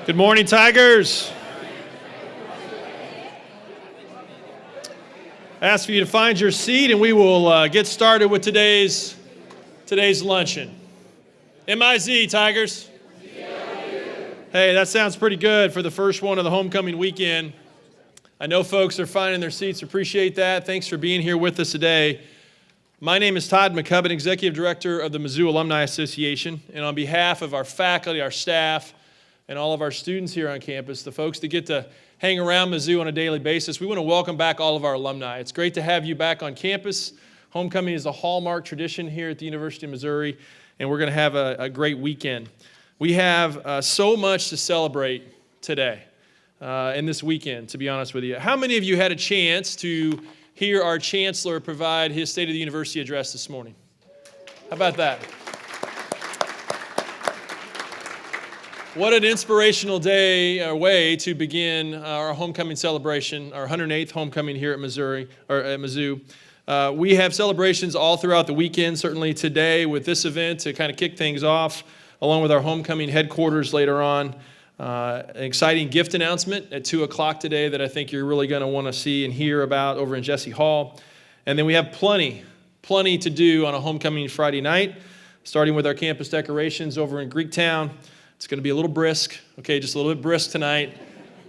Good morning, Tigers. I ask for you to find your seat, and we will get started with today's luncheon. MIZ, Tigers. Hey, that sounds pretty good for the first one of the homecoming weekend. I know folks are finding their seats. Appreciate that. Thanks for being here with us today. My name is Todd McCubbin, Executive Director of the Mizzou Alumni Association, and on behalf of our faculty, our staff, and all of our students here on campus, the folks that get to hang around Mizzou on a daily basis, we want to welcome back all of our alumni. It's great to have you back on campus. Homecoming is a hallmark tradition here at the University of Missouri, and we're going to have a great weekend. We have so much to celebrate today and this weekend, to be honest with you. How many of you had a chance to hear our chancellor provide his State of the University address this morning? How about that? What an inspirational day or way to begin our homecoming celebration, our 108th homecoming here at Mizzou. We have celebrations all throughout the weekend, certainly today with this event to kind of kick things off, along with our homecoming headquarters later on. An exciting gift announcement at 2 o'clock today that I think you're really going to want to see and hear about over in Jesse Hall. And then we have plenty to do on a homecoming Friday night, starting with our campus decorations over in Greektown. It's going to be a little brisk, okay, just a little bit brisk tonight.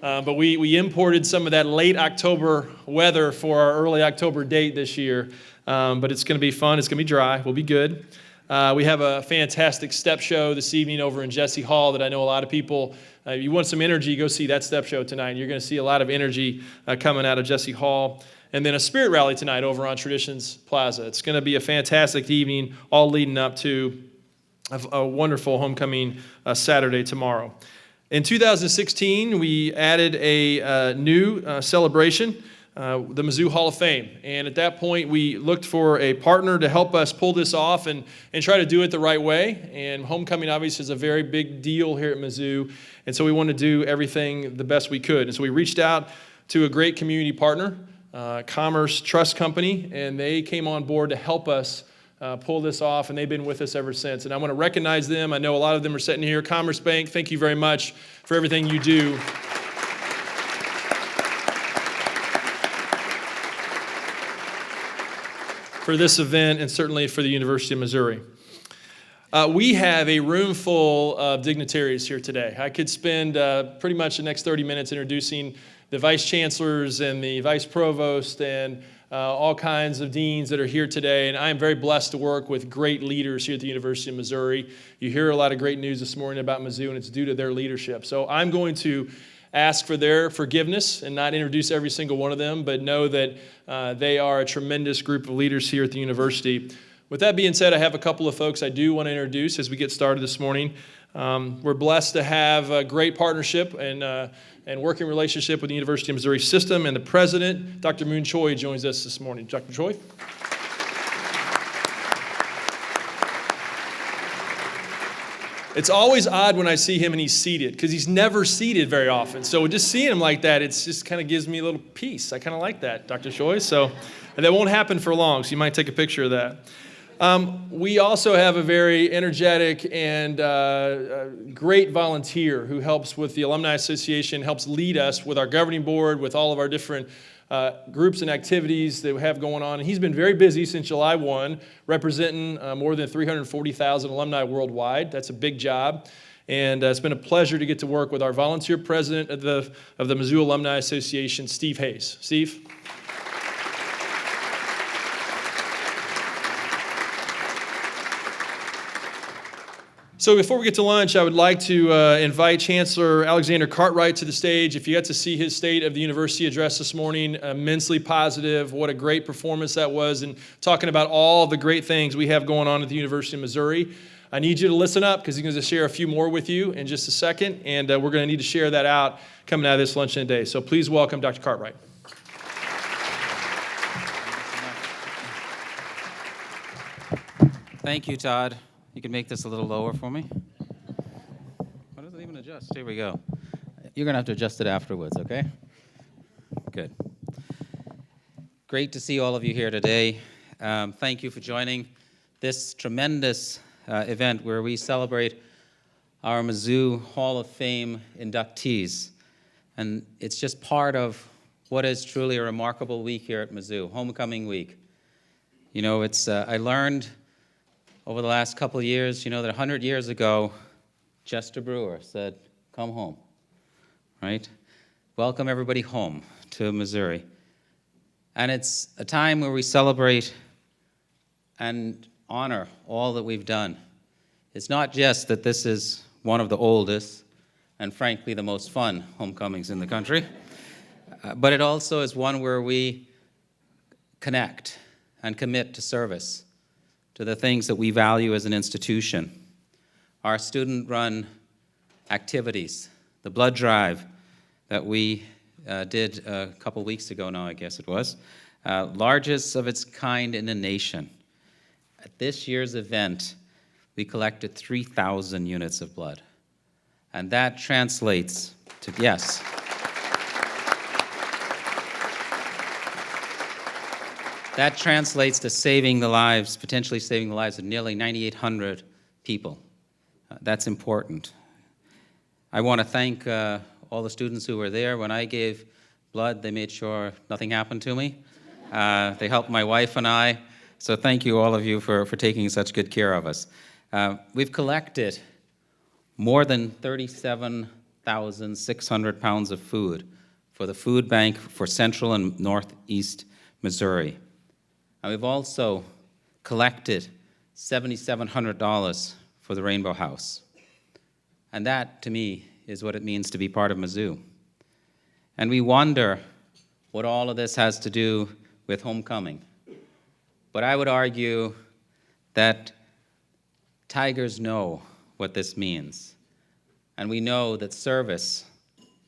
But we imported some of that late October weather for our early October date this year. But it's going to be fun. It's going to be dry. We'll be good. We have a fantastic step show this evening over in Jesse Hall that I know a lot of people, if you want some energy, go see that step show tonight. You're going to see a lot of energy coming out of Jesse Hall. And then a spirit rally tonight over on Traditions Plaza. It's going to be a fantastic evening, all leading up to a wonderful homecoming Saturday tomorrow. In 2016, we added a new celebration, the Mizzou Hall of Fame. And at that point, we looked for a partner to help us pull this off and try to do it the right way. And homecoming, obviously, is a very big deal here at Mizzou. And so we wanted to do everything the best we could. And so we reached out to a great community partner, Commerce Trust Company, and they came on board to help us pull this off, and they've been with us ever since. And I want to recognize them. I know a lot of them are sitting here. Commerce Bank, thank you very much for everything you do. For this event and certainly for the University of Missouri. We have a room full of dignitaries here today. I could spend pretty much the next 30 minutes introducing the vice chancellors and the vice provost and all kinds of deans that are here today, and I am very blessed to work with great leaders here at the University of Missouri. You hear a lot of great news this morning about Mizzou, and it's due to their leadership. So I'm going to ask for their forgiveness and not introduce every single one of them, but know that they are a tremendous group of leaders here at the university. With that being said, I have a couple of folks I do want to introduce as we get started this morning. We're blessed to have a great partnership and working relationship with the University of Missouri system, and the president, Dr. Moon Choi, joins us this morning. Dr. Choi. It's always odd when I see him and he's seated, because he's never seated very often. So just seeing him like that, it's just kind of gives me a little peace. I kind of like that, Dr. Choi. So that won't happen for long, so you might take a picture of that. We also have a very energetic and great volunteer who helps with the Alumni Association, helps lead us with our governing board, with all of our different groups and activities that we have going on. And he's been very busy since July 1, representing more than 340,000 alumni worldwide. That's a big job. And it's been a pleasure to get to work with our volunteer president of the Mizzou Alumni Association, Steve Hayes. Steve? So before we get to lunch, I would like to invite Chancellor Alexander Cartwright to the stage. If you got to see his State of the University address this morning, immensely positive. What a great performance that was, and talking about all the great things we have going on at the University of Missouri. I need you to listen up, because he's going to share a few more with you in just a second, and we're going to need to share that out coming out of this luncheon today. So please welcome Dr. Cartwright. Thank you, Todd. You can make this a little lower for me. Why does it even adjust? Here we go. You're going to have to adjust it afterwards, okay? Good. Great to see all of you here today. Thank you for joining this tremendous event where we celebrate our Mizzou Hall of Fame inductees. And it's just part of what is truly a remarkable week here at Mizzou, Homecoming Week. You know, I learned over the last couple of years, that 100 years ago, Chester Brewer said, "Come home," right? Welcome everybody home to Missouri. And it's a time where we celebrate and honor all that we've done. It's not just that this is one of the oldest and frankly the most fun homecomings in the country, but it also is one where we connect and commit to service, to the things that we value as an institution. Our student-run activities, the blood drive that we did a couple weeks ago now, I guess it was, largest of its kind in the nation. At this year's event, we collected 3,000 units of blood. And that translates to, yes. That translates to potentially saving the lives of nearly 9,800 people. That's important. I want to thank all the students who were there. When I gave blood, they made sure nothing happened to me. They helped my wife and I. So thank you, all of you, for taking such good care of us. We've collected more than 37,600 pounds of food for the food bank for Central and Northeast Missouri. And we've also collected $7,700 for the Rainbow House. And that, to me, is what it means to be part of Mizzou. And we wonder what all of this has to do with homecoming. But I would argue that Tigers know what this means. And we know that service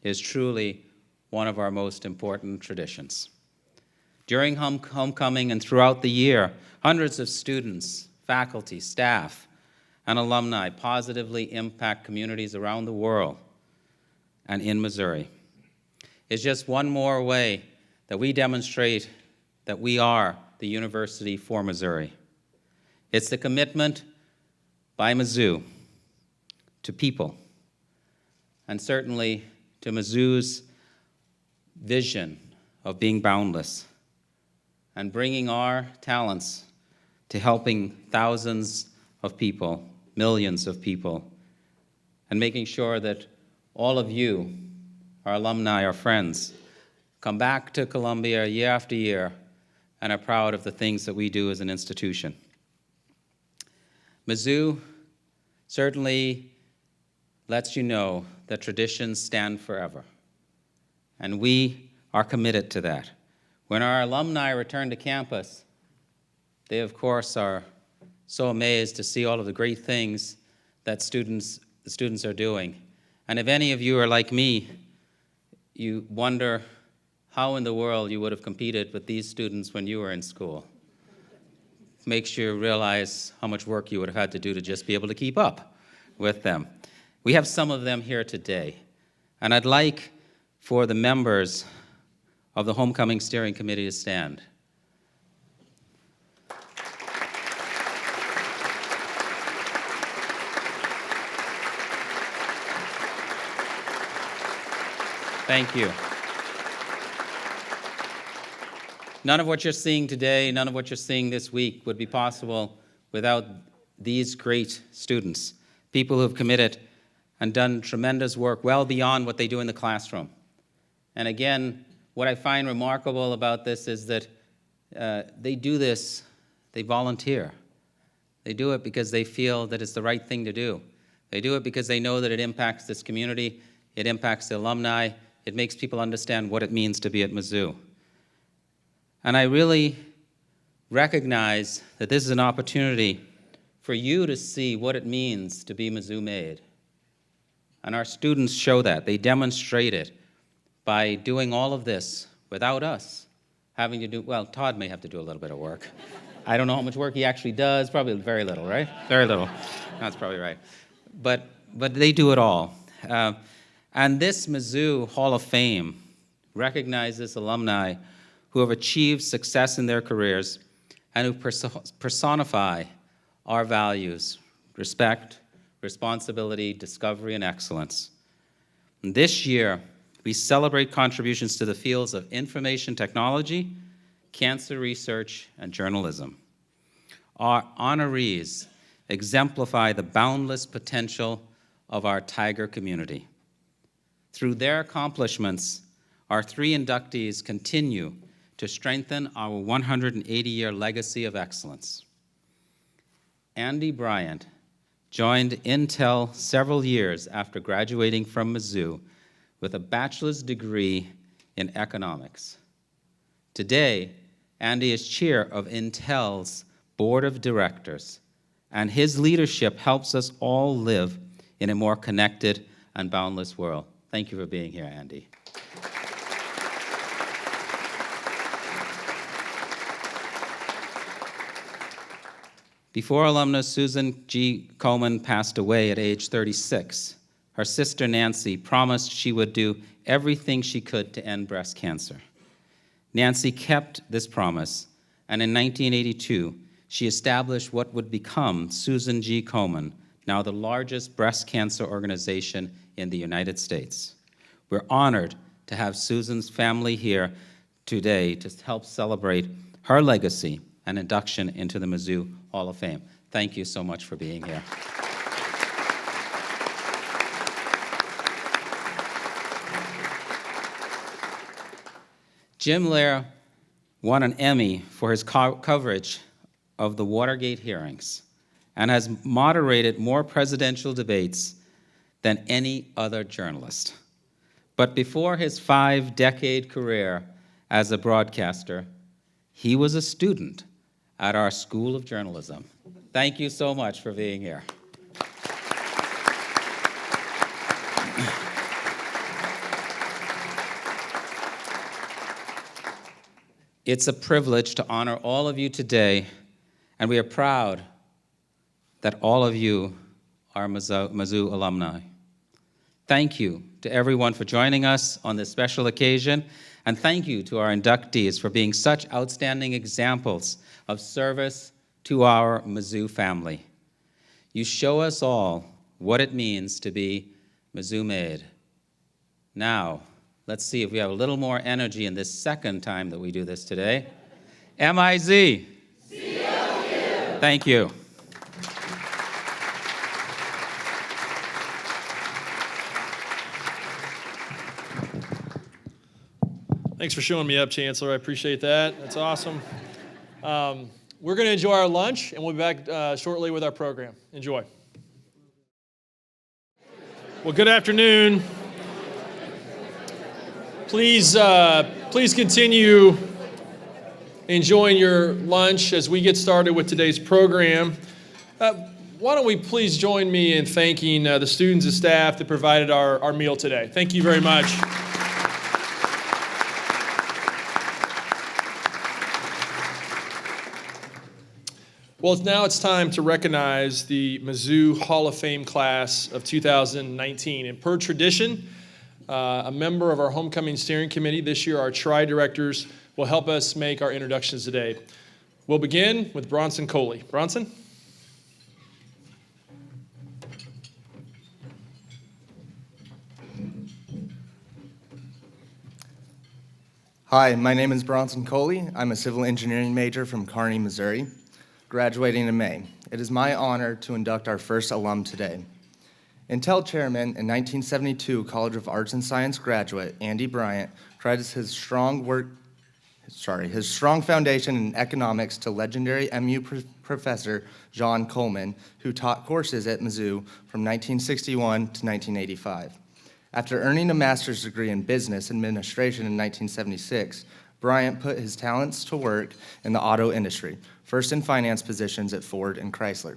is truly one of our most important traditions. During homecoming and throughout the year, hundreds of students, faculty, staff, and alumni positively impact communities around the world and in Missouri. It's just one more way that we demonstrate that we are the university for Missouri. It's the commitment by Mizzou to people, and certainly to Mizzou's vision of being boundless and bringing our talents to helping thousands of people, millions of people, and making sure that all of you, our alumni, our friends, come back to Columbia year after year and are proud of the things that we do as an institution. Mizzou certainly lets you know that traditions stand forever, and we are committed to that. When our alumni return to campus, they, of course, are so amazed to see all of the great things that the students are doing. And if any of you are like me, you wonder how in the world you would have competed with these students when you were in school. Makes you realize how much work you would have had to do to just be able to keep up with them. We have some of them here today, and I'd like for the members of the Homecoming Steering Committee to stand. Thank you. None of what you're seeing today, none of what you're seeing this week would be possible without these great students, people who have committed and done tremendous work well beyond what they do in the classroom. And again, what I find remarkable about this is that they do this, they volunteer. They do it because they feel that it's the right thing to do. They do it because they know that it impacts this community, it impacts the alumni, it makes people understand what it means to be at Mizzou. And I really recognize that this is an opportunity for you to see what it means to be Mizzou made. And our students show that. They demonstrate it by doing all of this without us having to do, well, Todd may have to do a little bit of work. I don't know how much work he actually does, probably very little, right? Very little. That's probably right. But they do it all. And this Mizzou Hall of Fame recognizes alumni who have achieved success in their careers and who personify our values: respect, responsibility, discovery, and excellence. And this year, we celebrate contributions to the fields of information technology, cancer research, and journalism. Our honorees exemplify the boundless potential of our Tiger community. Through their accomplishments, our 3 inductees continue to strengthen our 180-year legacy of excellence. Andy Bryant joined Intel several years after graduating from Mizzou with a bachelor's degree in economics. Today, Andy is chair of Intel's board of directors, and his leadership helps us all live in a more connected and boundless world. Thank you for being here, Andy. Before alumnus Susan G. Komen passed away at age 36, her sister Nancy promised she would do everything she could to end breast cancer. Nancy kept this promise, and in 1982, she established what would become Susan G. Komen, now the largest breast cancer organization in the United States. We're honored to have Susan's family here today to help celebrate her legacy and induction into the Mizzou Hall of Fame. Thank you so much for being here. Jim Lehrer won an Emmy for his coverage of the Watergate hearings and has moderated more presidential debates than any other journalist. But before his 5-decade career as a broadcaster, he was a student at our School of Journalism. Thank you so much for being here. It's a privilege to honor all of you today, and we are proud that all of you are Mizzou alumni. Thank you to everyone for joining us on this special occasion, and thank you to our inductees for being such outstanding examples of service to our Mizzou family. You show us all what it means to be Mizzou made. Now, let's see if we have a little more energy in this second time that we do this today. M-I-Z. C-L-U. Thank you. Thanks for showing me up, Chancellor. I appreciate that. That's awesome. We're going to enjoy our lunch, and we'll be back shortly with our program. Enjoy. Well, good afternoon. Please continue enjoying your lunch as we get started with today's program. Why don't we please join me in thanking the students and staff that provided our meal today. Thank you very much. Well, now it's time to recognize the Mizzou Hall of Fame class of 2019. And per tradition, a member of our homecoming steering committee, this year our tri-directors, will help us make our introductions today. We'll begin with Bronson Coley. Bronson? Hi, my name is Bronson Coley. I'm a civil engineering major from Kearney, Missouri, graduating in May. It is my honor to induct our first alum today. Intel Chairman and 1972 College of Arts and Science graduate Andy Bryant credits his strong foundation in economics to legendary MU professor John Komen, who taught courses at Mizzou from 1961 to 1985. After earning a master's degree in business administration in 1976, Bryant put his talents to work in the auto industry, first in finance positions at Ford and Chrysler.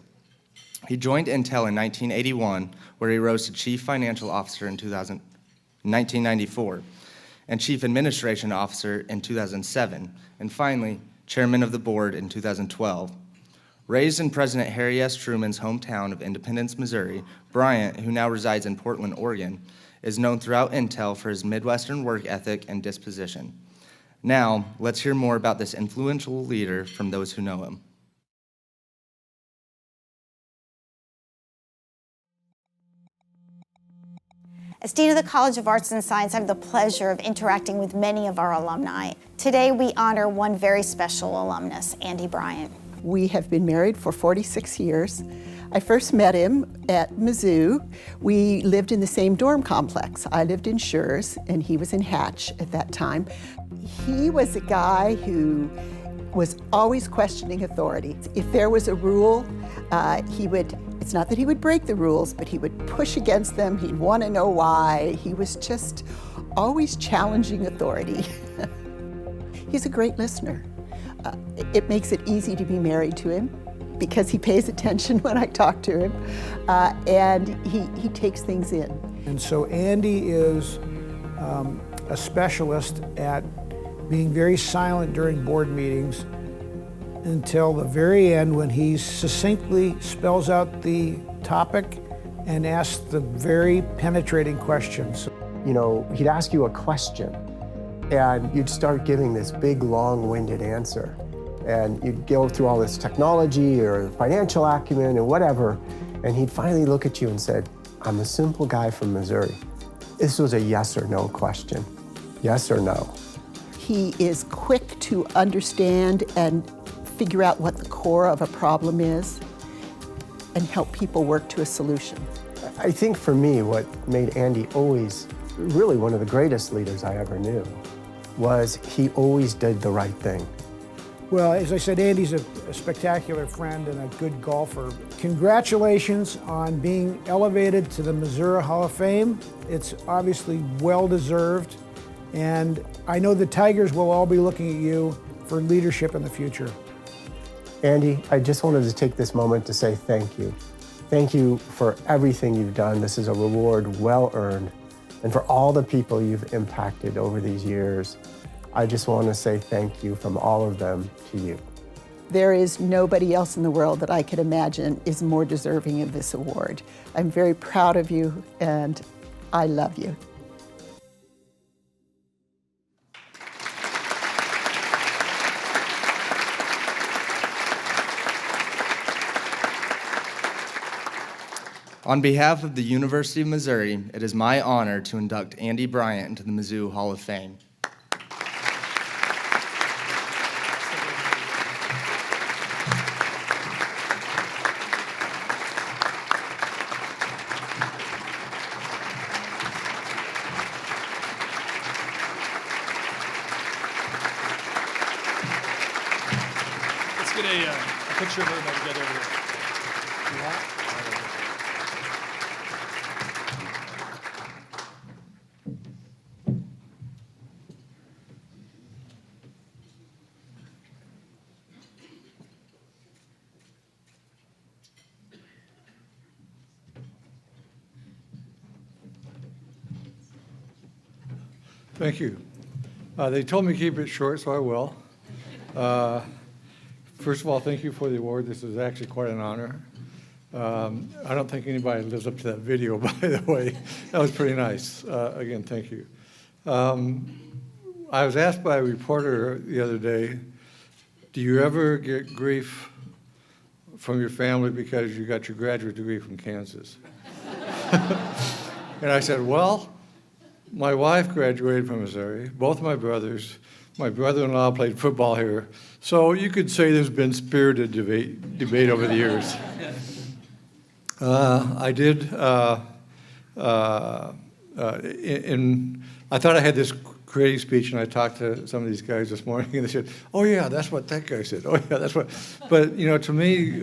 He joined Intel in 1981, where he rose to chief financial officer in 1994, and chief administration officer in 2007, and finally, chairman of the board in 2012. Raised in President Harry S. Truman's hometown of Independence, Missouri, Bryant, who now resides in Portland, Oregon, is known throughout Intel for his Midwestern work ethic and disposition. Now, let's hear more about this influential leader from those who know him. As Dean of the College of Arts and Science, I have the pleasure of interacting with many of our alumni. Today, we honor one very special alumnus, Andy Bryant. We have been married for 46 years. I first met him at Mizzou. We lived in the same dorm complex. I lived in Schurz, and he was in Hatch at that time. He was a guy who was always questioning authority. If there was a rule, it's not that he would break the rules, but he would push against them. He'd want to know why. He was just always challenging authority. He's a great listener. It makes it easy to be married to him because he pays attention when I talk to him, and he takes things in. And so Andy is a specialist at being very silent during board meetings until the very end, when he succinctly spells out the topic and asks the very penetrating questions. You know, he'd ask you a question and you'd start giving this big, long-winded answer. And you'd go through all this technology or financial acumen and whatever, and he'd finally look at you and said, "I'm a simple guy from Missouri." This was a yes or no question. Yes or no? He is quick to understand and figure out what the core of a problem is and help people work to a solution. I think for me, what made Andy always really one of the greatest leaders I ever knew was he always did the right thing. Well, as I said, Andy's a spectacular friend and a good golfer. Congratulations on being elevated to the Missouri Hall of Fame. It's obviously well-deserved, and I know the Tigers will all be looking at you for leadership in the future. Andy, I just wanted to take this moment to say thank you. Thank you for everything you've done. This is a reward well-earned, and for all the people you've impacted over these years. I just want to say thank you from all of them to you. There is nobody else in the world that I could imagine is more deserving of this award. I'm very proud of you, and I love you. On behalf of the University of Missouri, it is my honor to induct Andy Bryant into the Mizzou Hall of Fame. Let's get a picture of everybody together over here. Thank you. They told me to keep it short, so I will. First of all, thank you for the award. This is actually quite an honor. I don't think anybody lives up to that video, by the way. That was pretty nice. Again, thank you. I was asked by a reporter the other day, do you ever get grief from your family because you got your graduate degree from Kansas? And I said, well, my wife graduated from Missouri, both my brothers. My brother-in-law played football here. So you could say there's been spirited debate over the years. I thought I had this creative speech, and I talked to some of these guys this morning, and they said, oh yeah, that's what that guy said. Oh yeah, that's what. But you know, to me,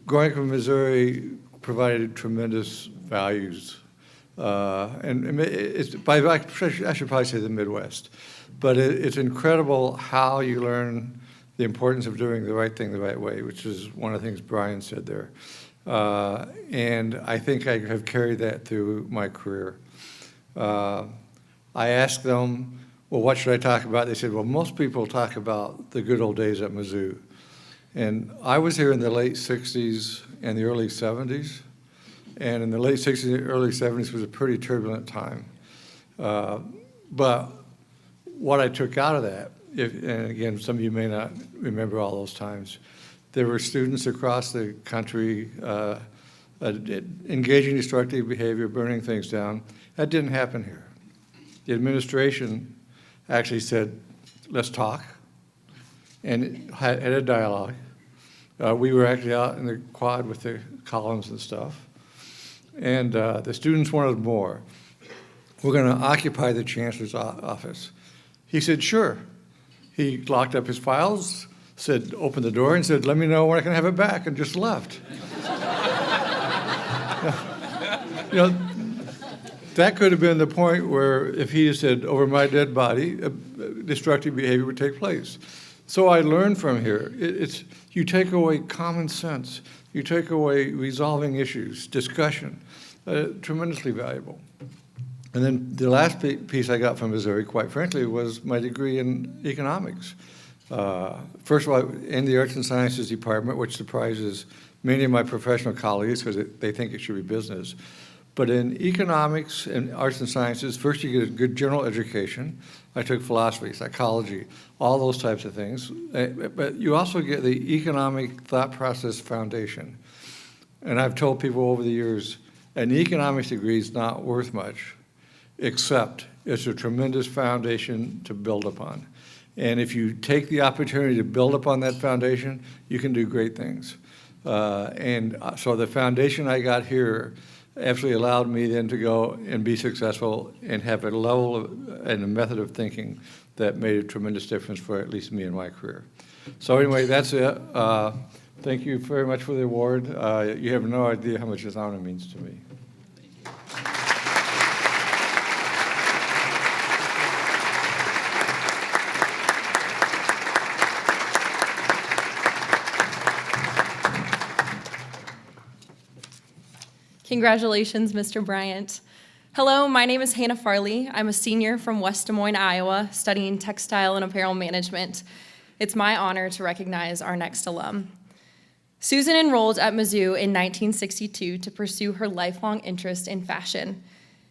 growing up in Missouri provided tremendous values. And I should probably say the Midwest. But it's incredible how you learn the importance of doing the right thing the right way, which is one of the things Brian said there. And I think I have carried that through my career. I asked them, well, what should I talk about? They said, well, most people talk about the good old days at Mizzou. And I was here in the late 60s and the early 70s. And in the late 60s and early 70s was a pretty turbulent time. But what I took out of that, and again, some of you may not remember all those times, there were students across the country engaging destructive behavior, burning things down. That didn't happen here. The administration actually said, let's talk, and had a dialogue. We were actually out in the quad with the columns and stuff, and the students wanted more. We're going to occupy the chancellor's office. He said, sure. He locked up his files, said, opened the door and said, let me know when I can have it back, and just left. You know, that could have been the point where if he had said, over my dead body, destructive behavior would take place. So I learned from here, you take away common sense, you take away resolving issues, discussion, tremendously valuable. And then the last piece I got from Missouri, quite frankly, was my degree in economics. First of all, in the Arts and Sciences department, which surprises many of my professional colleagues because they think it should be business. But in economics and arts and sciences, first you get a good general education. I took philosophy, psychology, all those types of things. But you also get the economic thought process foundation. And I've told people over the years, an economics degree is not worth much, except it's a tremendous foundation to build upon. And if you take the opportunity to build upon that foundation, you can do great things. So the foundation I got here absolutely allowed me then to go and be successful and have a level and a method of thinking that made a tremendous difference for at least me in my career. So anyway, that's it. Thank you very much for the award. You have no idea how much this honor means to me. Congratulations, Mr. Bryant. Hello, my name is Hannah Farley. I'm a senior from West Des Moines, Iowa, studying textile and apparel management. It's my honor to recognize our next alum. Susan enrolled at Mizzou in 1962 to pursue her lifelong interest in fashion.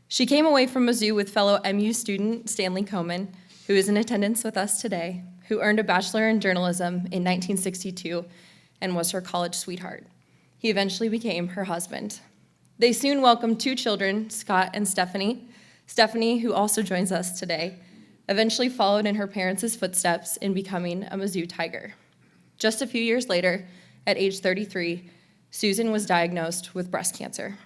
She came away from Mizzou with fellow MU student Stanley Komen, who is in attendance with us today, who earned a bachelor in journalism in 1962 and was her college sweetheart. He eventually became her husband. They soon welcomed 2 children, Scott and Stephanie. Stephanie, who also joins us today, eventually followed in her parents' footsteps in becoming a Mizzou Tiger. Just a few years later, at age 33, Susan was diagnosed with breast cancer.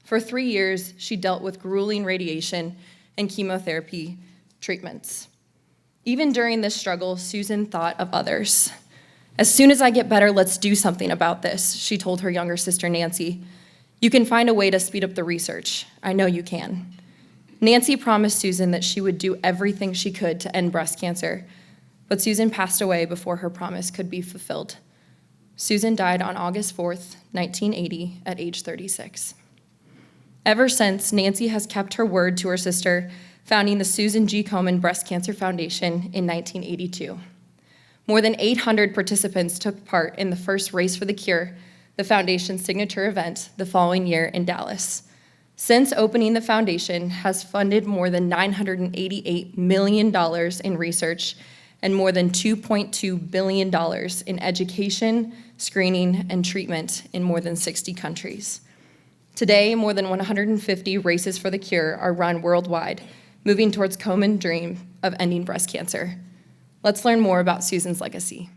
For 3 years, she dealt with grueling radiation and chemotherapy treatments. Even during this struggle, Susan thought of others. As soon as I get better, let's do something about this, she told her younger sister, Nancy. You can find a way to speed up the research. I know you can. Nancy promised Susan that she would do everything she could to end breast cancer, but Susan passed away before her promise could be fulfilled. Susan died on August 4th, 1980, at age 36. Ever since, Nancy has kept her word to her sister, founding the Susan G. Komen Breast Cancer Foundation in 1982. More than 800 participants took part in the first Race for the Cure, the foundation's signature event, the following year in Dallas. Since opening, the foundation has funded more than $988 million in research and more than $2.2 billion in education, screening, and treatment in more than 60 countries. Today, more than 150 Races for the Cure are run worldwide, moving towards Komen's dream of ending breast cancer. Let's learn more about Susan's legacy.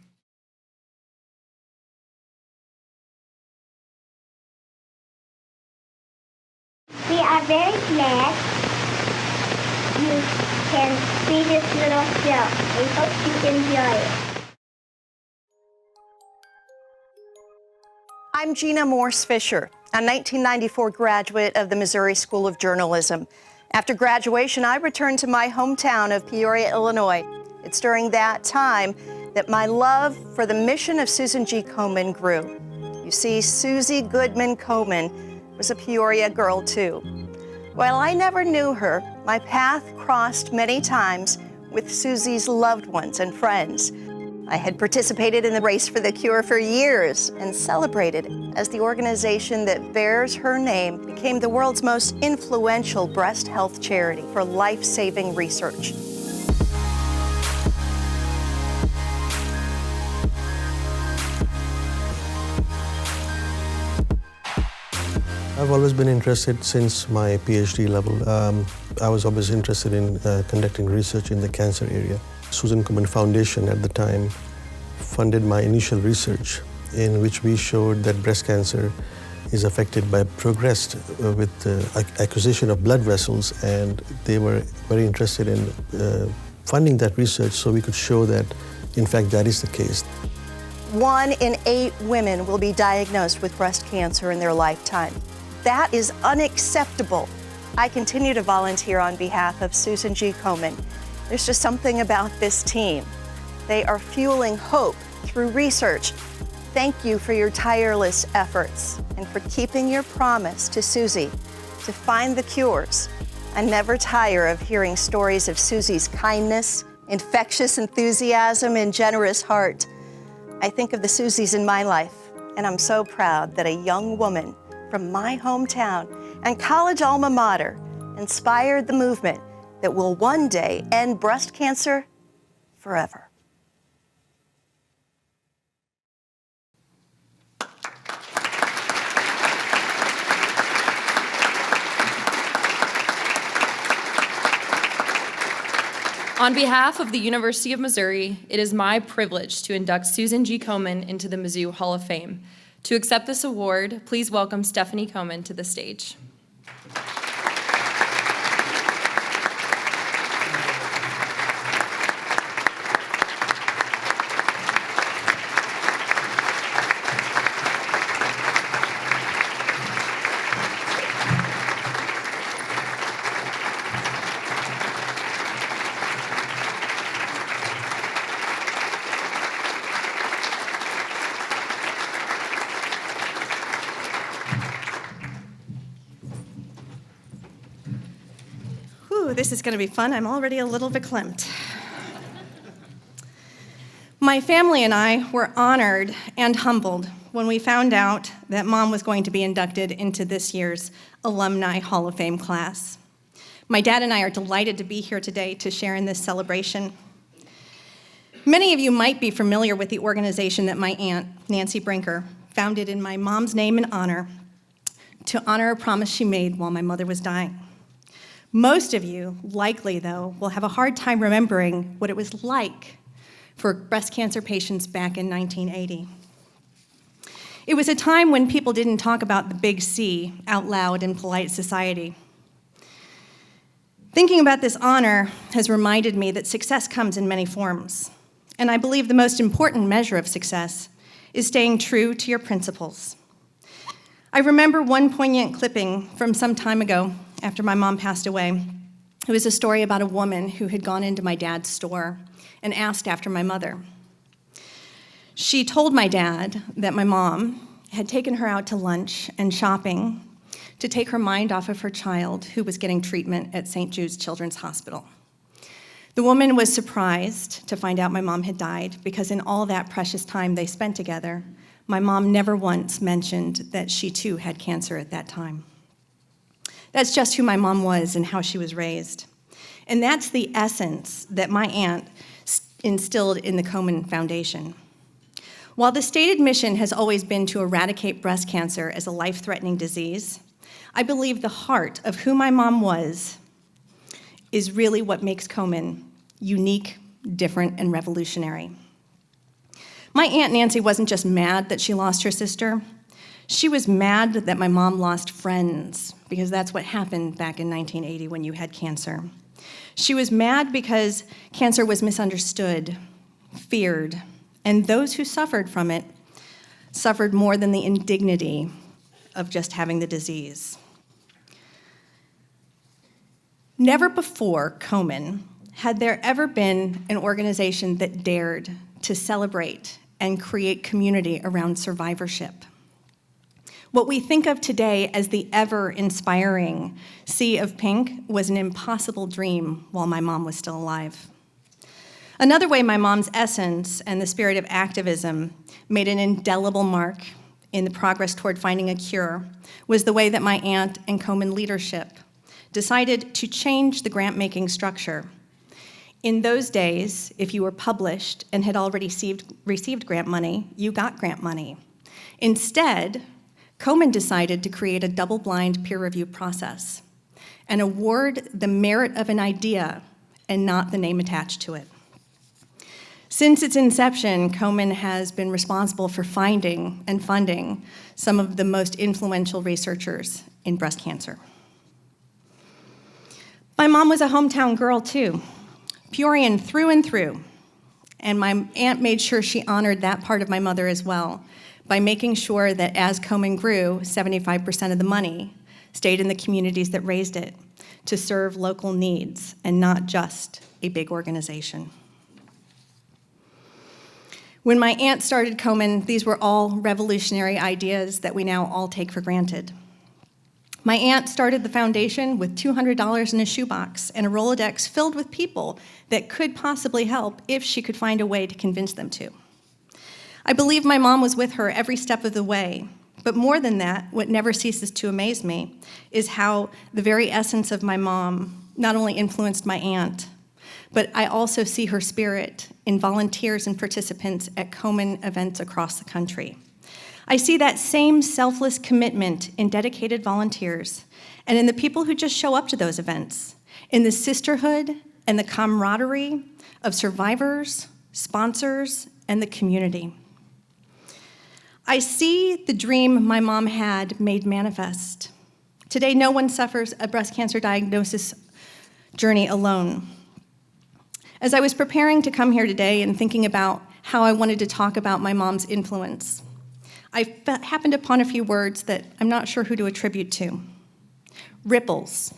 We are very glad you can see this little film. We hope you enjoy it. I'm Gina Morse Fisher, a 1994 graduate of the Missouri School of Journalism. After graduation, I returned to my hometown of Peoria, Illinois. It's during that time that my love for the mission of Susan G. Komen grew. You see, Susie Goodman Komen was a Peoria girl too. While I never knew her, my path crossed many times with Susie's loved ones and friends. I had participated in the Race for the Cure for years and celebrated it as the organization that bears her name became the world's most influential breast health charity for life-saving research. I've always been interested since my PhD level. I was always interested in conducting research in the cancer area. Susan Komen Foundation at the time funded my initial research, in which we showed that breast cancer is affected by progressed with the acquisition of blood vessels, and they were very interested in funding that research so we could show that, in fact, that is the case. 1 in 8 women will be diagnosed with breast cancer in their lifetime. That is unacceptable. I continue to volunteer on behalf of Susan G. Komen. There's just something about this team. They are fueling hope through research. Thank you for your tireless efforts and for keeping your promise to Susie to find the cures. I never tire of hearing stories of Susie's kindness, infectious enthusiasm, and generous heart. I think of the Susies in my life, and I'm so proud that a young woman from my hometown and college alma mater inspired the movement that will one day end breast cancer forever. On behalf of the University of Missouri, it is my privilege to induct Susan G. Komen into the Mizzou Hall of Fame. To accept this award, please welcome Stephanie Komen to the stage. This is going to be fun. I'm already a little verklempt. My family and I were honored and humbled when we found out that Mom was going to be inducted into this year's Alumni Hall of Fame class. My dad and I are delighted to be here today to share in this celebration. Many of you might be familiar with the organization that my aunt, Nancy Brinker, founded in my mom's name and honor to honor a promise she made while my mother was dying. Most of you, likely though, will have a hard time remembering what it was like for breast cancer patients back in 1980. It was a time when people didn't talk about the big C out loud in polite society. Thinking about this honor has reminded me that success comes in many forms, and I believe the most important measure of success is staying true to your principles. I remember one poignant clipping from some time ago after my mom passed away. It was a story about a woman who had gone into my dad's store and asked after my mother. She told my dad that my mom had taken her out to lunch and shopping to take her mind off of her child who was getting treatment at St. Jude's Children's Hospital. The woman was surprised to find out my mom had died because in all that precious time they spent together, my mom never once mentioned that she too had cancer at that time. That's just who my mom was and how she was raised. And that's the essence that my aunt instilled in the Komen Foundation. While the stated mission has always been to eradicate breast cancer as a life-threatening disease, I believe the heart of who my mom was is really what makes Komen unique, different, and revolutionary. My Aunt Nancy wasn't just mad that she lost her sister. She was mad that my mom lost friends, because that's what happened back in 1980 when you had cancer. She was mad because cancer was misunderstood, feared, and those who suffered from it suffered more than the indignity of just having the disease. Never before Komen had there ever been an organization that dared to celebrate and create community around survivorship. What we think of today as the ever-inspiring Sea of Pink was an impossible dream while my mom was still alive. Another way my mom's essence and the spirit of activism made an indelible mark in the progress toward finding a cure was the way that my aunt and Komen leadership decided to change the grant-making structure. In those days, if you were published and had already received grant money, you got grant money. Instead, Komen decided to create a double-blind peer review process and award the merit of an idea and not the name attached to it. Since its inception, Komen has been responsible for finding and funding some of the most influential researchers in breast cancer. My mom was a hometown girl too, Peorian through and through, and my aunt made sure she honored that part of my mother as well by making sure that as Komen grew, 75% of the money stayed in the communities that raised it to serve local needs and not just a big organization. When my aunt started Komen, these were all revolutionary ideas that we now all take for granted. My aunt started the foundation with $200 in a shoebox and a Rolodex filled with people that could possibly help if she could find a way to convince them to. I believe my mom was with her every step of the way, but more than that, what never ceases to amaze me is how the very essence of my mom not only influenced my aunt, but I also see her spirit in volunteers and participants at Komen events across the country. I see that same selfless commitment in dedicated volunteers and in the people who just show up to those events, in the sisterhood and the camaraderie of survivors, sponsors, and the community. I see the dream my mom had made manifest. Today, no one suffers a breast cancer diagnosis journey alone. As I was preparing to come here today and thinking about how I wanted to talk about my mom's influence, I happened upon a few words that I'm not sure who to attribute to. Ripples.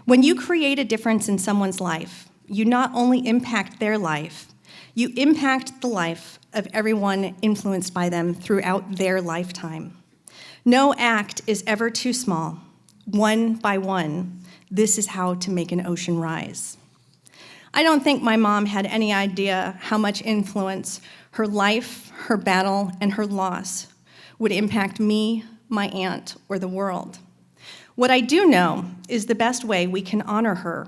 When you create a difference in someone's life, you not only impact their life, you impact the life of everyone influenced by them throughout their lifetime. No act is ever too small. One by one, this is how to make an ocean rise. I don't think my mom had any idea how much influence her life, her battle, and her loss would impact me, my aunt, or the world. What I do know is the best way we can honor her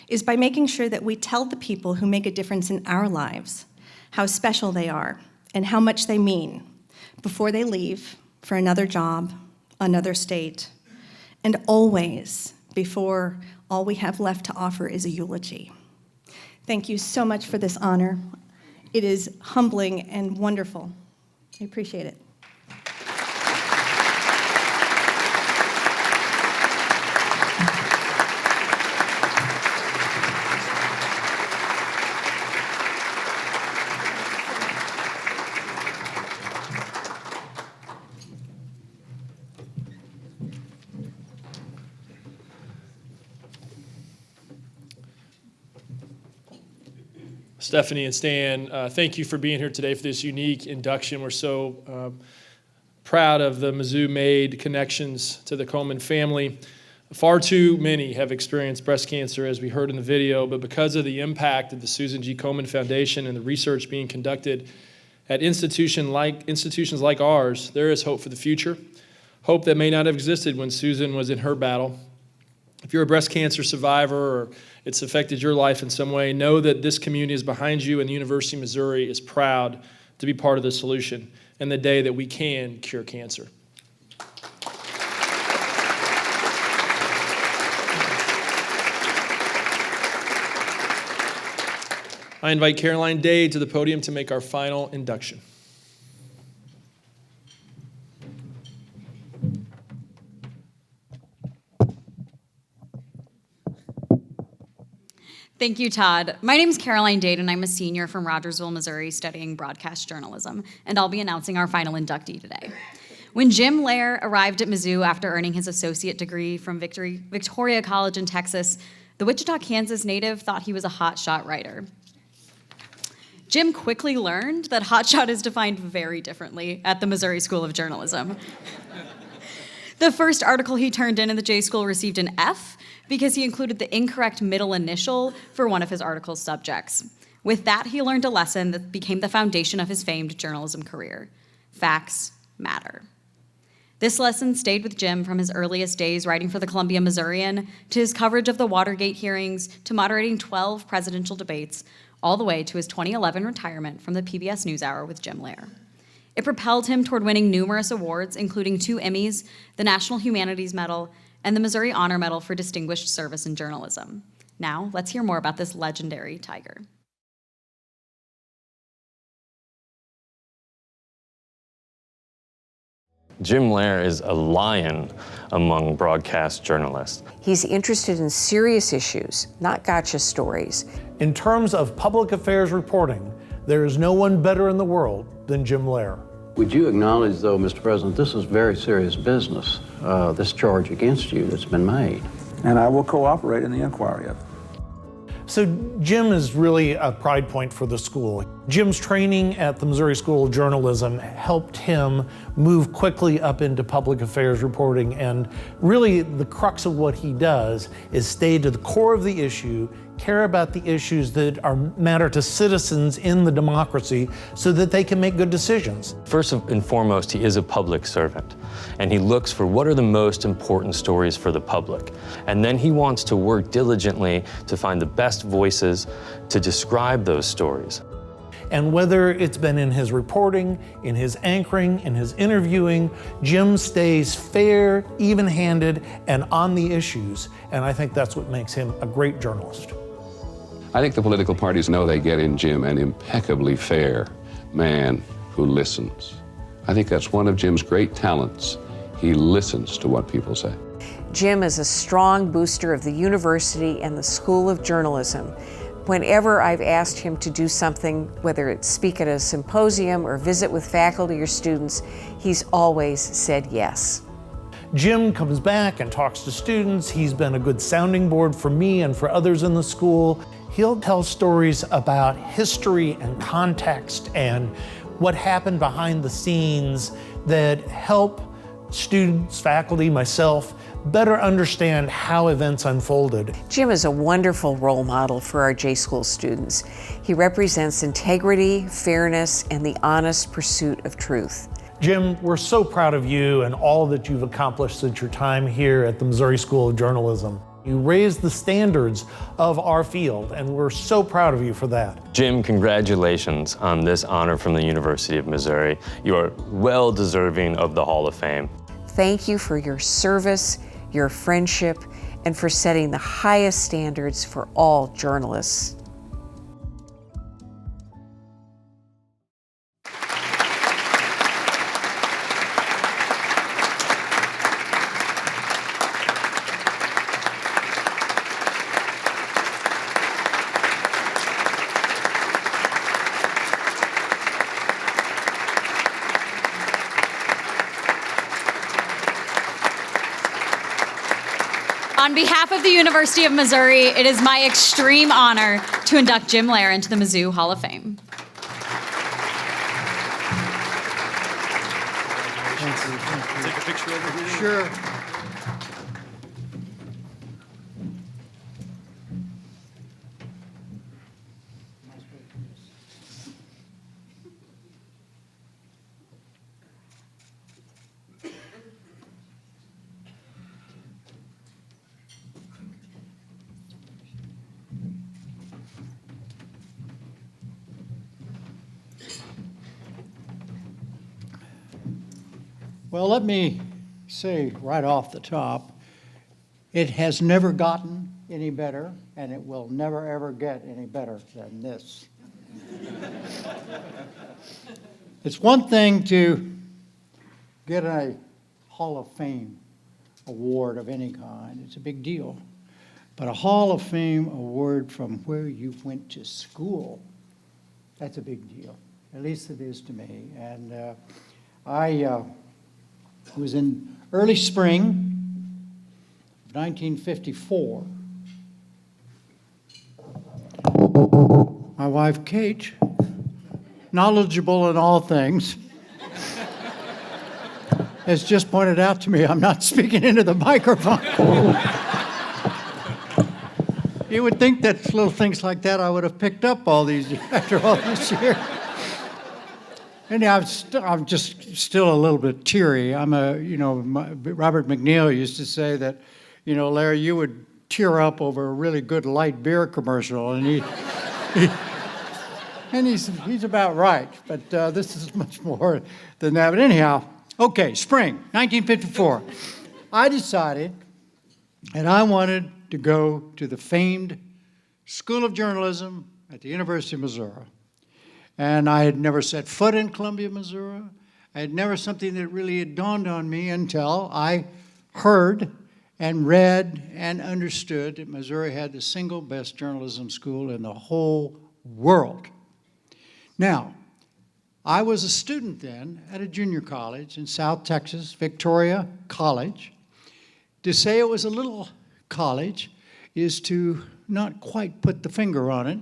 is by making sure that we tell the people who make a difference in our lives how special they are and how much they mean before they leave for another job, another state, and always before all we have left to offer is a eulogy. Thank you so much for this honor. It is humbling and wonderful. I appreciate it. Stephanie and Stan, thank you for being here today for this unique induction. We're so proud of the Mizzou-made connections to the Komen family. Far too many have experienced breast cancer, as we heard in the video, but because of the impact of the Susan G. Komen Foundation and the research being conducted at institutions like ours, there is hope for the future, hope that may not have existed when Susan was in her battle. If you're a breast cancer survivor or it's affected your life in some way, know that this community is behind you, and the University of Missouri is proud to be part of the solution and the day that we can cure cancer. I invite Caroline Day to the podium to make our final induction. Thank you, Todd. My name is Caroline Dade, and I'm a senior from Rogersville, Missouri, studying broadcast journalism, and I'll be announcing our final inductee today. When Jim Lehrer arrived at Mizzou after earning his associate degree from Victoria College in Texas, the Wichita, Kansas native thought he was a hotshot writer. Jim quickly learned that hotshot is defined very differently at the Missouri School of Journalism. The first article he turned in the J School received an F because he included the incorrect middle initial for one of his article's subjects. With that, he learned a lesson that became the foundation of his famed journalism career. Facts matter. This lesson stayed with Jim from his earliest days writing for the Columbia Missourian, to his coverage of the Watergate hearings, to moderating 12 presidential debates, all the way to his 2011 retirement from the PBS NewsHour with Jim Lehrer. It propelled him toward winning numerous awards, including 2 Emmys, the National Humanities Medal, and the Missouri Honor Medal for Distinguished Service in Journalism. Now, let's hear more about this legendary Tiger. Jim Lehrer is a lion among broadcast journalists. He's interested in serious issues, not gotcha stories. In terms of public affairs reporting, there is no one better in the world than Jim Lehrer. Would you acknowledge, though, Mr. President, this is very serious business, this charge against you that's been made? And I will cooperate in the inquiry. So Jim is really a pride point for the school. Jim's training at the Missouri School of Journalism helped him move quickly up into public affairs reporting, and really the crux of what he does is stay to the core of the issue, care about the issues that matter to citizens in the democracy so that they can make good decisions. First and foremost, he is a public servant, and he looks for what are the most important stories for the public. And then he wants to work diligently to find the best voices to describe those stories. And whether it's been in his reporting, in his anchoring, in his interviewing, Jim stays fair, even-handed, and on the issues. And I think that's what makes him a great journalist. I think the political parties know they get in Jim an impeccably fair man who listens. I think that's one of Jim's great talents. He listens to what people say. Jim is a strong booster of the university and the School of Journalism. Whenever I've asked him to do something, whether it's speak at a symposium or visit with faculty or students, he's always said yes. Jim comes back and talks to students. He's been a good sounding board for me and for others in the school. He'll tell stories about history and context and what happened behind the scenes that help students, faculty, myself, better understand how events unfolded. Jim is a wonderful role model for our J-School students. He represents integrity, fairness, and the honest pursuit of truth. Jim, we're so proud of you and all that you've accomplished since your time here at the Missouri School of Journalism. You raised the standards of our field, and we're so proud of you for that. Jim, congratulations on this honor from the University of Missouri. You are well deserving of the Hall of Fame. Thank you for your service, your friendship, and for setting the highest standards for all journalists. On behalf of the University of Missouri, it is my extreme honor to induct Jim Lehrer into the Mizzou Hall of Fame. Take a picture over here. Sure. Well, let me say right off the top, it has never gotten any better, and it will never ever get any better than this. It's one thing to get a Hall of Fame award of any kind. It's a big deal. But a Hall of Fame award from where you went to school, that's a big deal. At least it is to me. And it was in early spring of 1954. My wife, Kate, knowledgeable in all things, has just pointed out to me I'm not speaking into the microphone. You would think that little things like that I would have picked up after all these years. And I'm just still a little bit teary. Robert McNeil used to say that, Larry, you would tear up over a really good light beer commercial, and And he's about right, but this is much more than that. But anyhow, okay, spring 1954. I decided that I wanted to go to the famed School of Journalism at the University of Missouri. And I had never set foot in Columbia, Missouri. I had never something that really had dawned on me until I heard and read and understood that Missouri had the single best journalism school in the whole world. Now, I was a student then at a junior college in South Texas, Victoria College. To say it was a little college is to not quite put the finger on it.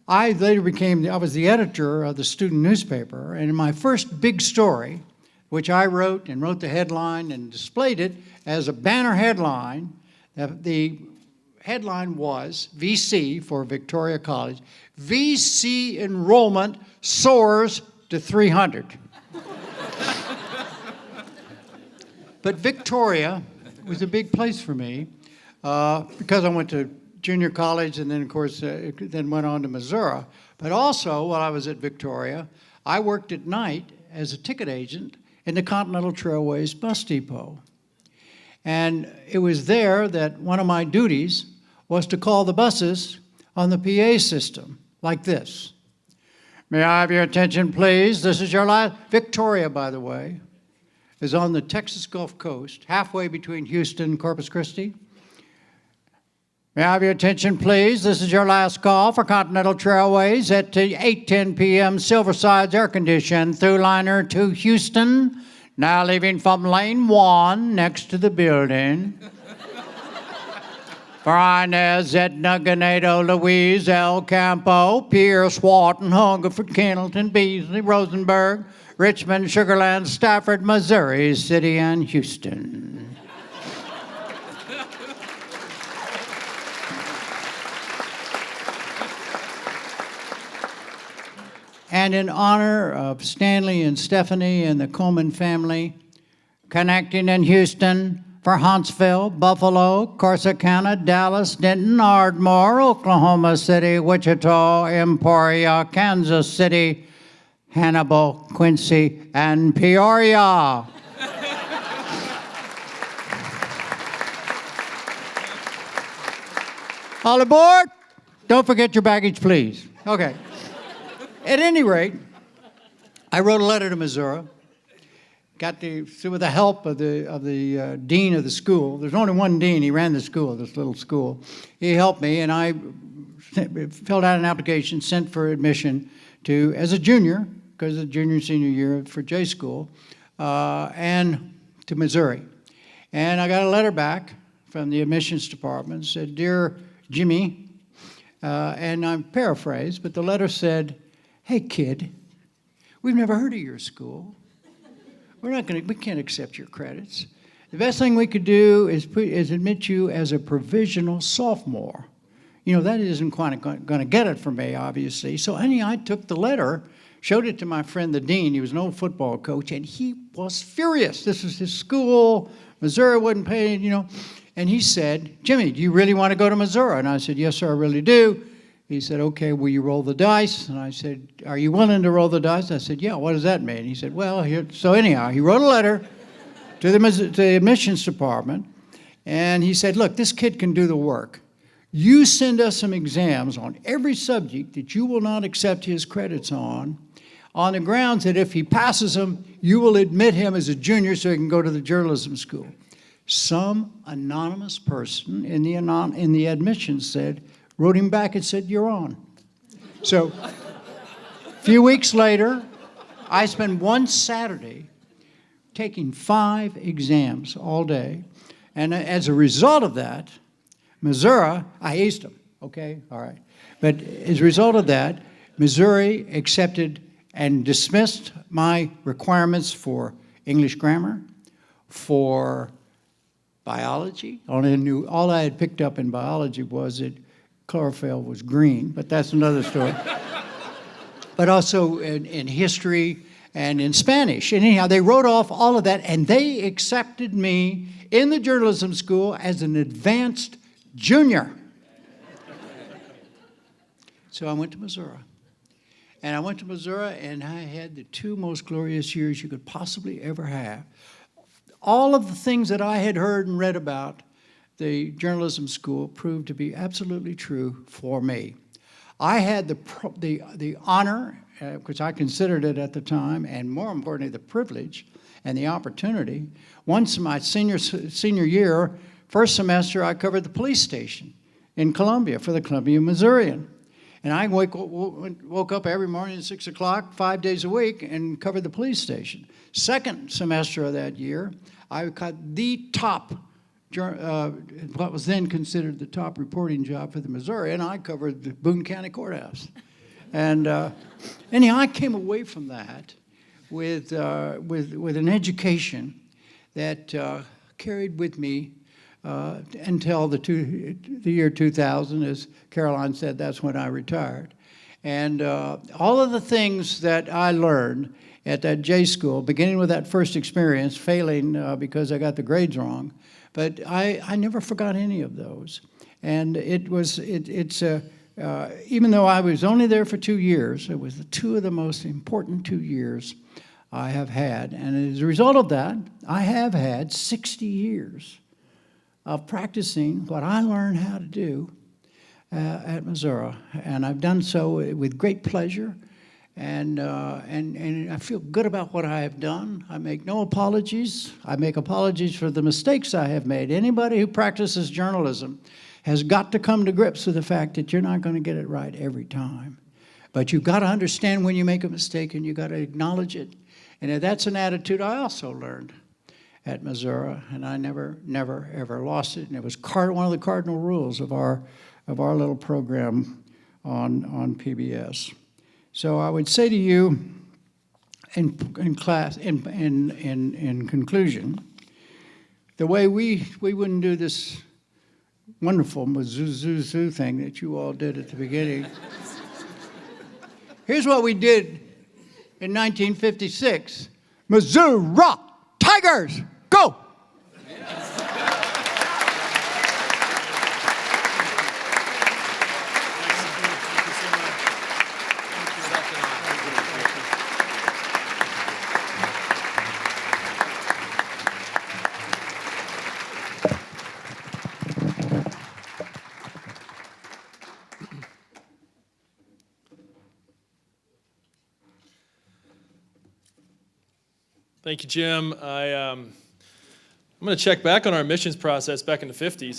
I later I was the editor of the student newspaper, and in my first big story, which I wrote the headline and displayed it as a banner headline, the headline was VC for Victoria College, VC enrollment soars to 300. But Victoria was a big place for me because I went to junior college and then, of course, then went on to Missouri. But also, while I was at Victoria, I worked at night as a ticket agent in the Continental Trailways bus depot. And it was there that one of my duties was to call the buses on the PA system, like this. May I have your attention, please? This is your last. Victoria, by the way, is on the Texas Gulf Coast, halfway between Houston and Corpus Christi. May I have your attention, please? This is your last call for Continental Trailways at 8:10 p.m. Silverside's air-conditioned through liner to Houston, now leaving from lane 1 next to the building. For Inez, Edna, Ganado, Louise, El Campo, Pierce, Wharton, Hungerford, Kendleton, Beasley, Rosenberg, Richmond, Sugar Land, Stafford, Missouri City, and Houston. And in honor of Stanley and Stephanie and the Komen family, connecting in Houston for Huntsville, Buffalo, Corsicana, Dallas, Denton, Ardmore, Oklahoma City, Wichita, Emporia, Kansas City, Hannibal, Quincy, and Peoria. All aboard? Don't forget your baggage, please. Okay. At any rate, I wrote a letter to Missouri, with the help of the dean of the school. There's only one dean. He ran the school, this little school. He helped me, and I filled out an application, sent for admission as a junior, because of the junior and senior year for J School, and to Missouri. And I got a letter back from the admissions department, said, "Dear Jimmy," and I'm paraphrased, but the letter said, "Hey, kid, we've never heard of your school. We can't accept your credits. The best thing we could do is admit you as a provisional sophomore." You know, that isn't quite going to get it for me, obviously. So anyhow, I took the letter, showed it to my friend, the dean. He was an old football coach, and he was furious. This was his school. Missouri wouldn't pay, And he said, "Jimmy, do you really want to go to Missouri?" And I said, "Yes, sir, I really do." He said, "Okay, will you roll the dice?" And I said, "Are you willing to roll the dice?" I said, "Yeah, what does that mean?" He said, "Well, here." So anyhow, he wrote a letter to the admissions department, and he said, "Look, this kid can do the work. You send us some exams on every subject that you will not accept his credits on the grounds that if he passes them, you will admit him as a junior so he can go to the journalism school." Some anonymous person in the admissions wrote him back and said, "You're on." So a few weeks later, I spent one Saturday taking 5 exams all day. And as a result of that, Missouri, I aced them, okay, all right. But as a result of that, Missouri accepted and dismissed my requirements for English grammar, for biology. All I had picked up in biology was that chlorophyll was green, but that's another story. But also in history and in Spanish. And anyhow, they wrote off all of that, and they accepted me in the journalism school as an advanced junior. So I went to Missouri. And I went to Missouri, and I had the 2 most glorious years you could possibly ever have. All of the things that I had heard and read about the journalism school proved to be absolutely true for me. I had the honor, which I considered it at the time, and more importantly, the privilege and the opportunity. Once in my senior year, first semester, I covered the police station in Columbia for the Columbia Missourian. And I woke up every morning at 6 o'clock, 5 days a week, and covered the police station. Second semester of that year, I got the top, what was then considered the top reporting job for the Missouri, and I covered the Boone County Courthouse. And anyhow, I came away from that with an education that carried with me until the year 2000. As Caroline said, that's when I retired. And all of the things that I learned at that J school, beginning with that first experience, failing because I got the grades wrong, but I never forgot any of those. And even though I was only there for 2 years, it was 2 of the most important 2 years I have had. And as a result of that, I have had 60 years of practicing what I learned how to do at Missouri. And I've done so with great pleasure. And I feel good about what I have done. I make no apologies. I make apologies for the mistakes I have made. Anybody who practices journalism has got to come to grips with the fact that you're not going to get it right every time. But you've got to understand when you make a mistake, and you've got to acknowledge it. And that's an attitude I also learned at Missouri, and I never, ever lost it. And it was one of the cardinal rules of our little program on PBS. So I would say to you, in conclusion, the way we wouldn't do this wonderful Mizzou thing that you all did at the beginning. Here's what we did in 1956. Mizzou Tigers, go! Thank you, Jim. I'm going to check back on our admissions process back in the 50s.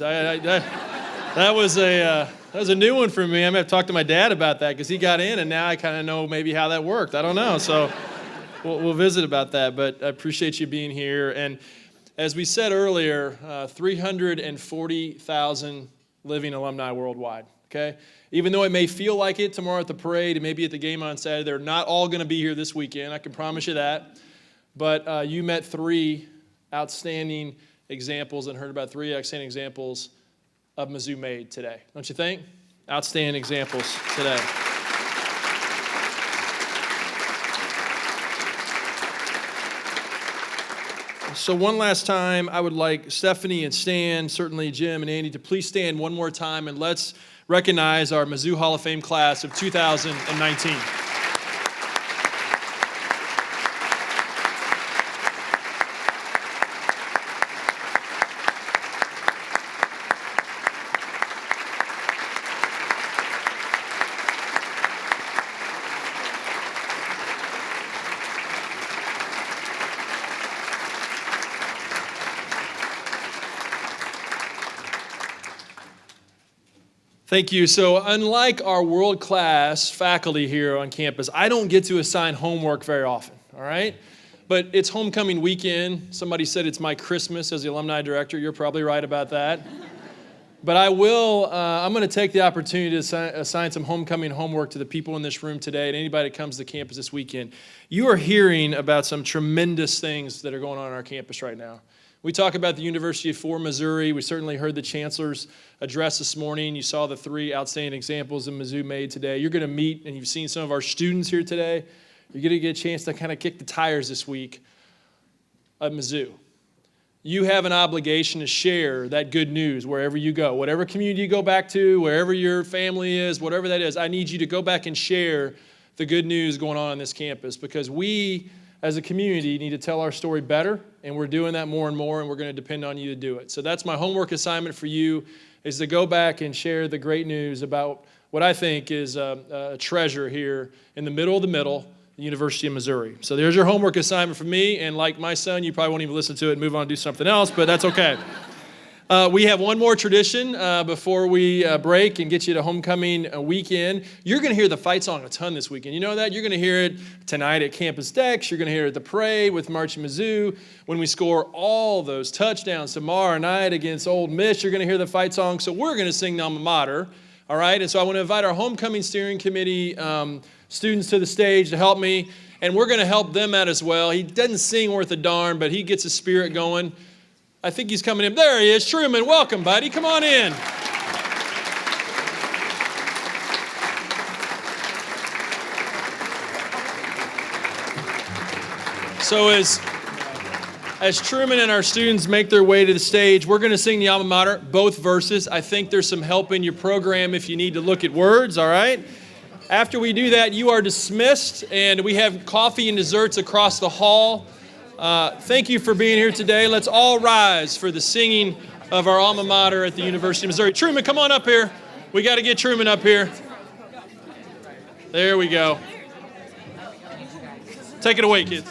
That was a new one for me. I'm going to talk to my dad about that because he got in, and now I kind of know maybe how that worked. I don't know, so we'll visit about that. But I appreciate you being here. And as we said earlier, 340,000 living alumni worldwide. Okay, even though it may feel like it tomorrow at the parade and maybe at the game on Saturday, they're not all going to be here this weekend. I can promise you that. But you met 3 outstanding examples and heard about 3 outstanding examples of Mizzou made today. Don't you think? Outstanding examples today. So one last time, I would like Stephanie and Stan, certainly Jim and Andy, to please stand one more time, and let's recognize our Mizzou Hall of Fame class of 2019. Thank you. So unlike our world-class faculty here on campus, I don't get to assign homework very often, all right? But it's homecoming weekend. Somebody said it's my Christmas as the alumni director. You're probably right about that. But I'm going to take the opportunity to assign some homecoming homework to the people in this room today and anybody that comes to campus this weekend. You are hearing about some tremendous things that are going on our campus right now. We talk about the University of Missouri. We certainly heard the chancellor's address this morning. You saw the 3 outstanding examples that Mizzou made today. You're going to meet, and you've seen some of our students here today. You're going to get a chance to kind of kick the tires this week at Mizzou. You have an obligation to share that good news wherever you go. Whatever community you go back to, wherever your family is, whatever that is, I need you to go back and share the good news going on this campus, because we, as a community, need to tell our story better, and we're doing that more and more, and we're going to depend on you to do it. So that's my homework assignment for you, is to go back and share the great news about what I think is a treasure here in the middle of the middle, the University of Missouri. So there's your homework assignment for me, and like my son, you probably won't even listen to it and move on and do something else, but that's okay. We have one more tradition before we break and get you to homecoming weekend. You're going to hear the fight song a ton this weekend. You know that? You're going to hear it tonight at Campus Decks. You're going to hear it at the parade with Marching Mizzou. When we score all those touchdowns tomorrow night against Ole Miss, you're going to hear the fight song. So we're going to sing the alma mater, all right? And so I want to invite our homecoming steering committee students to the stage to help me, and we're going to help them out as well. He doesn't sing worth a darn, but he gets a spirit going. I think he's coming in. There he is. Truman, welcome, buddy. Come on in. So as Truman and our students make their way to the stage, we're going to sing the alma mater, both verses. I think there's some help in your program if you need to look at words, all right? After we do that, you are dismissed, and we have coffee and desserts across the hall. Thank you for being here today. Let's all rise for the singing of our alma mater at the University of Missouri. Truman, come on up here. We got to get Truman up here. There we go. Take it away, kids.